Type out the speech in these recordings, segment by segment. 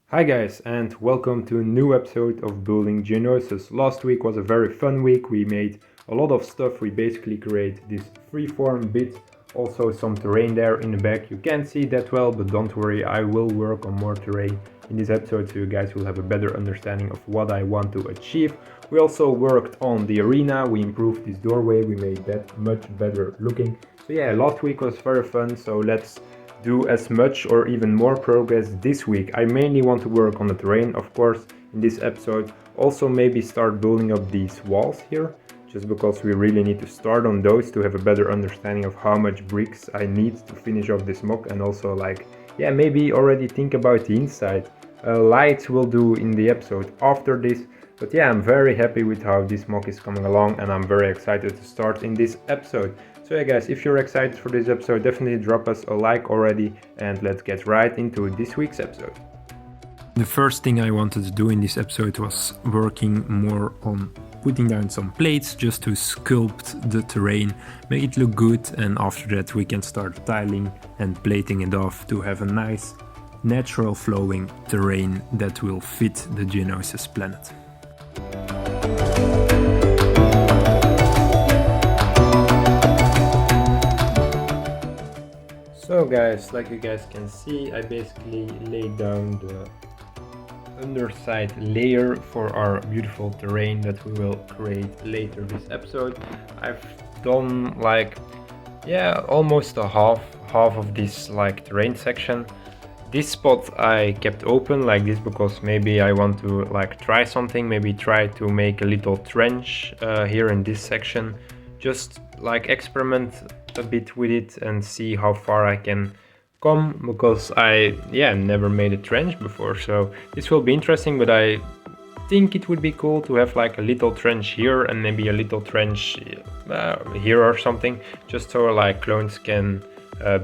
Hi guys, and welcome to a new episode of Building Geonosis. Last week was a very fun week. We made a lot of stuff. We basically create this freeform bit, also some terrain there in the back. You can't see that well, but don't worry, I will work on more terrain in this episode so you guys will have a better understanding of what I want to achieve. We also worked on the arena. We improved this doorway. We made that much better looking. So yeah, last week was very fun, so let's do as much or even more progress this week. I mainly want to work on the terrain, of course, in this episode. Also maybe start building up these walls here, just because we really need to start on those to have a better understanding of how much bricks I need to finish off this mock, and also maybe already think about the inside. Lights will do in the episode after this. But yeah, I'm very happy with how this mock is coming along, and I'm very excited to start in this episode. So yeah guys, if you're excited for this episode, definitely drop us a like already, and let's get right into this week's episode. The first thing I wanted to do in this episode was working more on putting down some plates just to sculpt the terrain, make it look good, and after that we can start tiling and plating it off to have a nice natural flowing terrain that will fit the Geonosis planet. So guys, like you guys can see, I basically laid down the underside layer for our beautiful terrain that we will create later this episode. I've done almost a half of this terrain section. This spot I kept open like this because maybe I want to try something, maybe try to make a little trench here in this section, just experiment a bit with it and see how far I can come, because I never made a trench before, so this will be interesting. But I think it would be cool to have a little trench here and maybe a little trench here or something, just so clones can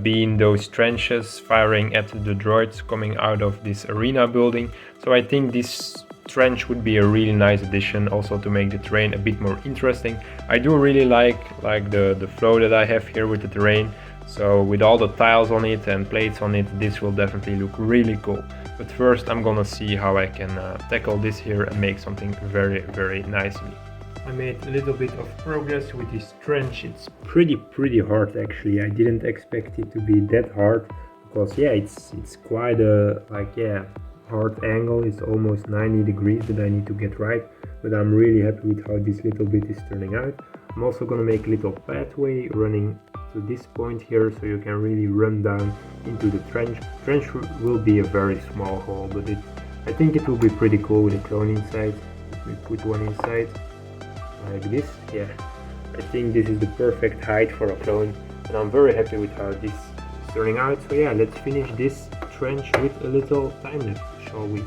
be in those trenches firing at the droids coming out of this arena building. So I think this trench would be a really nice addition, also to make the terrain a bit more interesting. I do really like the flow that I have here with the terrain, so with all the tiles on it and plates on it, this will definitely look really cool. But first I'm gonna see how I can tackle this here and make something very, very nicely. I made a little bit of progress with this trench. It's pretty hard actually. I didn't expect it to be that hard, because it's quite a hard angle. It's almost 90 degrees that I need to get right, but I'm really happy with how this little bit is turning out. I'm also gonna make a little pathway running to this point here, so you can really run down into the trench. Trench will be a very small hole, but I think it will be pretty cool with a clone inside. If we put one inside like this, I think this is the perfect height for a clone, and I'm very happy with how this is turning out. So yeah, let's finish this trench with a little time lapse, shall we?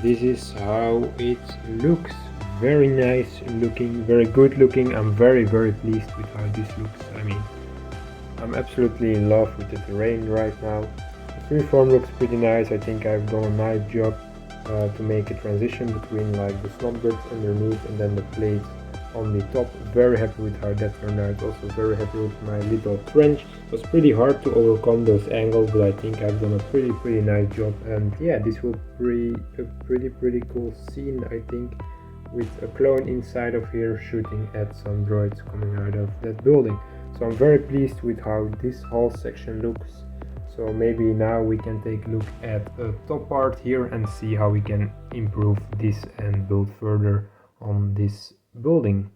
This is how it looks. Very nice looking, very good looking. I'm very pleased with how this looks. I mean, I'm absolutely in love with the terrain right now. The freeform looks pretty nice. I think I've done a nice job to make a transition between the snowbirds underneath and then the plates on the top. Very happy with how that turned out. Also very happy with my little trench. It was pretty hard to overcome those angles, but I think I've done a pretty nice job. And yeah, this will be a pretty cool scene, I think, with a clone inside of here shooting at some droids coming out of that building. So I'm very pleased with how this whole section looks. So maybe now we can take a look at the top part here and see how we can improve this and build further on this building.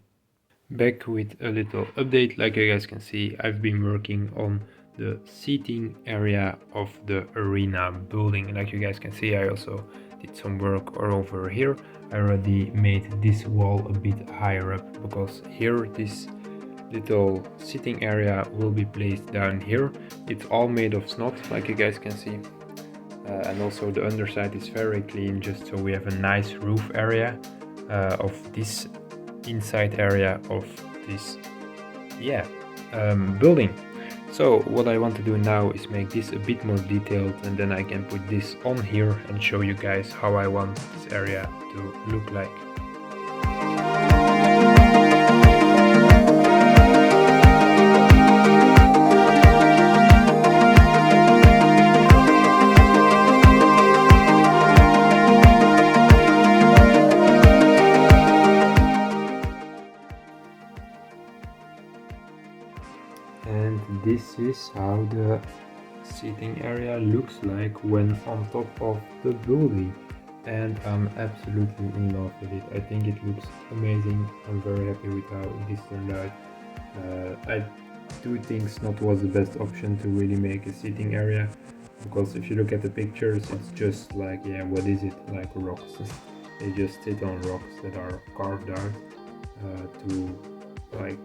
Back with a little update. Like you guys can see, I've been working on the seating area of the arena building. Like you guys can see, I also did some work over here. I already made this wall a bit higher up, because here this little sitting area will be placed down here. It's all made of snot, like you guys can see. and also the underside is very clean, just so we have a nice roof area of this inside area of this building. So what I want to do now is make this a bit more detailed, and then I can put this on here and show you guys how I want this area to look like. And this is how the seating area looks like when on top of the building, and I'm absolutely in love with it. I think it looks amazing. I'm very happy with how this turned out. I do think Snot was the best option to really make a seating area, because if you look at the pictures, it's just like, yeah, what is it, like rocks. They just sit on rocks that are carved out to like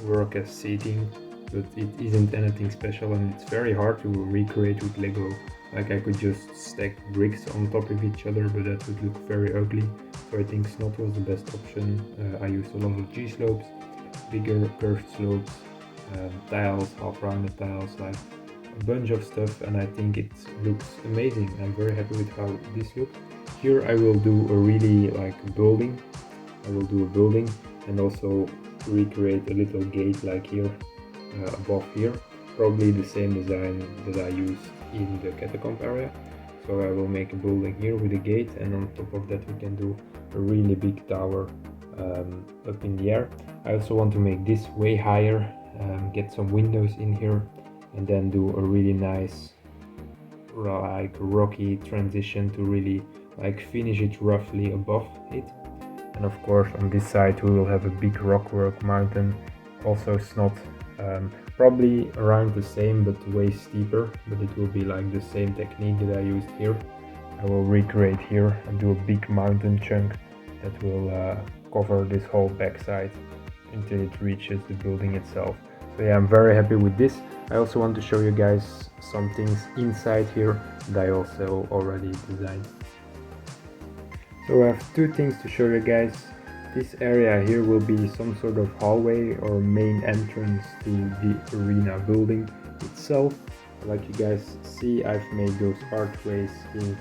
work as seating, but it isn't anything special, and it's very hard to recreate with Lego. Like, I could just stack bricks on top of each other, but that would look very ugly. So I think Snot was the best option. I used a lot of G-slopes, bigger curved slopes, tiles, half-rounded tiles, like a bunch of stuff, and I think it looks amazing. I'm very happy with how this looks. Here I will do a really like building. I will do a building and also recreate a little gate like here. Above here, probably the same design that I used in the catacomb area. So I will make a building here with a gate, and on top of that we can do a really big tower up in the air. I also want to make this way higher, get some windows in here, and then do a really nice like rocky transition to really like finish it roughly above it. And of course on this side we will have a big rockwork mountain, also Snot. Probably around the same but way steeper, but it will be like the same technique that I used here. I will recreate here and do a big mountain chunk that will cover this whole backside until it reaches the building itself. So yeah, I'm very happy with this. I also want to show you guys some things inside here that I also already designed. So I have two things to show you guys. This area here will be some sort of hallway or main entrance to the arena building itself. Like you guys see, I've made those archways in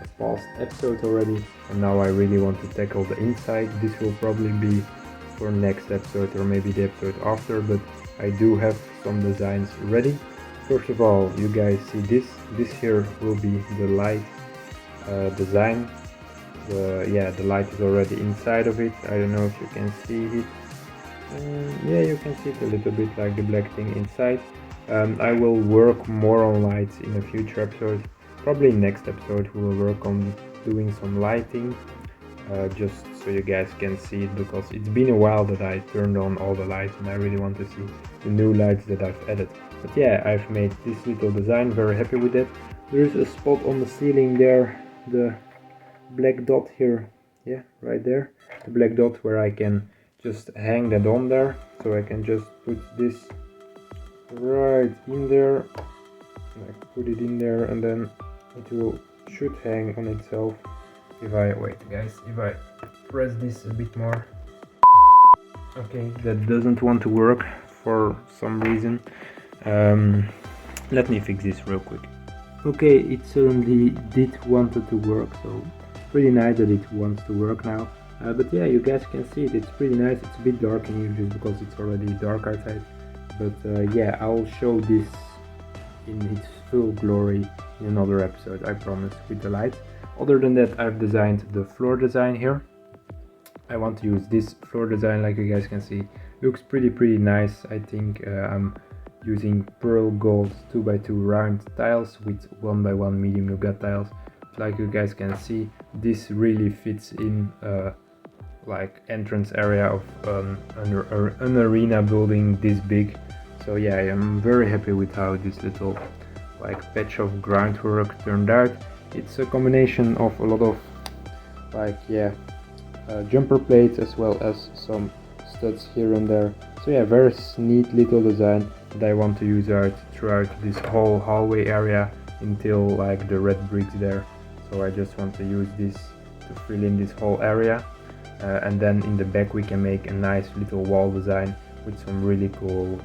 a past episode already, and now I really want to tackle the inside. This will probably be for next episode or maybe the episode after, but I do have some designs ready. First of all, you guys see this. This here will be the light design. The light is already inside of it. I don't know if you can see it. Yeah, you can see it a little bit, like the black thing inside. I will work more on lights in a future episode. Probably next episode we will work on doing some lighting, just so you guys can see it, because it's been a while that I turned on all the lights and I really want to see the new lights that I've added. But yeah, I've made this little design, very happy with it. There's a spot on the ceiling there, the black dot here, yeah, right there, the black dot, where I can just hang that on there. So I can just put this right in there, like put it in there, and then it should hang on itself. If I wait guys, if I press this a bit more, okay, that doesn't want to work for some reason. Let me fix this real quick. Okay, it suddenly did wanted to work, so pretty nice that it wants to work now. But yeah, you guys can see it, it's pretty nice. It's a bit dark in here just because it's already dark outside. But yeah, I'll show this in its full glory in another episode, I promise, with the lights. Other than that, I've designed the floor design here. I want to use this floor design, like you guys can see. Looks pretty nice. I think I'm using pearl gold 2x2 round tiles with 1x1 medium nougat tiles. Like you guys can see, this really fits in like entrance area of an arena building this big. So yeah, I am very happy with how this little like patch of groundwork turned out. It's a combination of a lot of like jumper plates as well as some studs here and there. So yeah, very neat little design that I want to use out throughout this whole hallway area until like the red bricks there. So I just want to use this to fill in this whole area, and then in the back we can make a nice little wall design with some really cool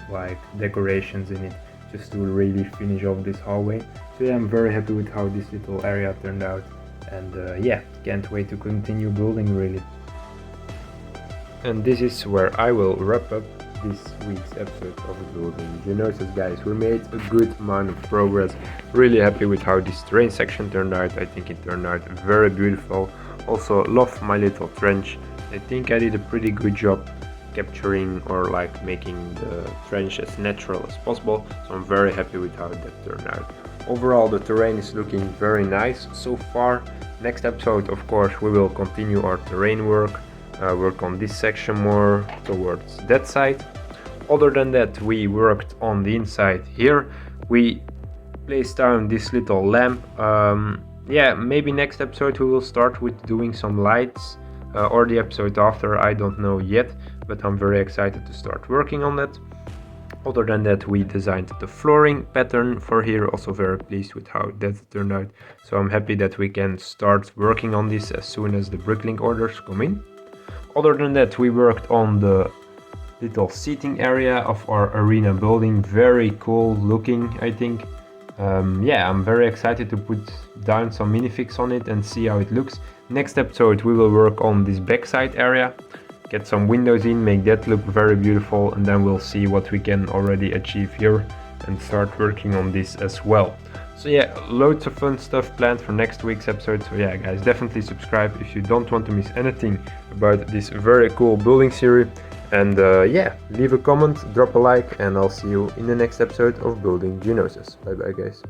like decorations in it, just to really finish off this hallway. So yeah, I'm very happy with how this little area turned out, and yeah, can't wait to continue building really. And this is where I will wrap up this week's episode of Building Geonosis, guys. We made a good amount of progress. Really happy with how this terrain section turned out. I think it turned out very beautiful. Also love my little trench. I think I did a pretty good job capturing or like making the trench as natural as possible, so I'm very happy with how that turned out. Overall, the terrain is looking very nice so far. Next episode, of course, we will continue our terrain work, work on this section more towards that side. Other than that, we worked on the inside here. We placed down this little lamp. Yeah, maybe next episode we will start with doing some lights, or the episode after, I don't know yet, but I'm very excited to start working on that. Other than that, we designed the flooring pattern for here, also very pleased with how that turned out. So I'm happy that we can start working on this as soon as the bricklink orders come in. Other than that, we worked on the little seating area of our arena building. Very cool looking, I think. Yeah, I'm very excited to put down some minifigs on it and see how it looks. Next episode we will work on this backside area, get some windows in, make that look very beautiful, and then we'll see what we can already achieve here and start working on this as well. So yeah, loads of fun stuff planned for next week's episode. So yeah, guys, definitely subscribe if you don't want to miss anything about this very cool building series. And yeah, leave a comment, drop a like, and I'll see you in the next episode of Building Geonosis. Bye bye, guys.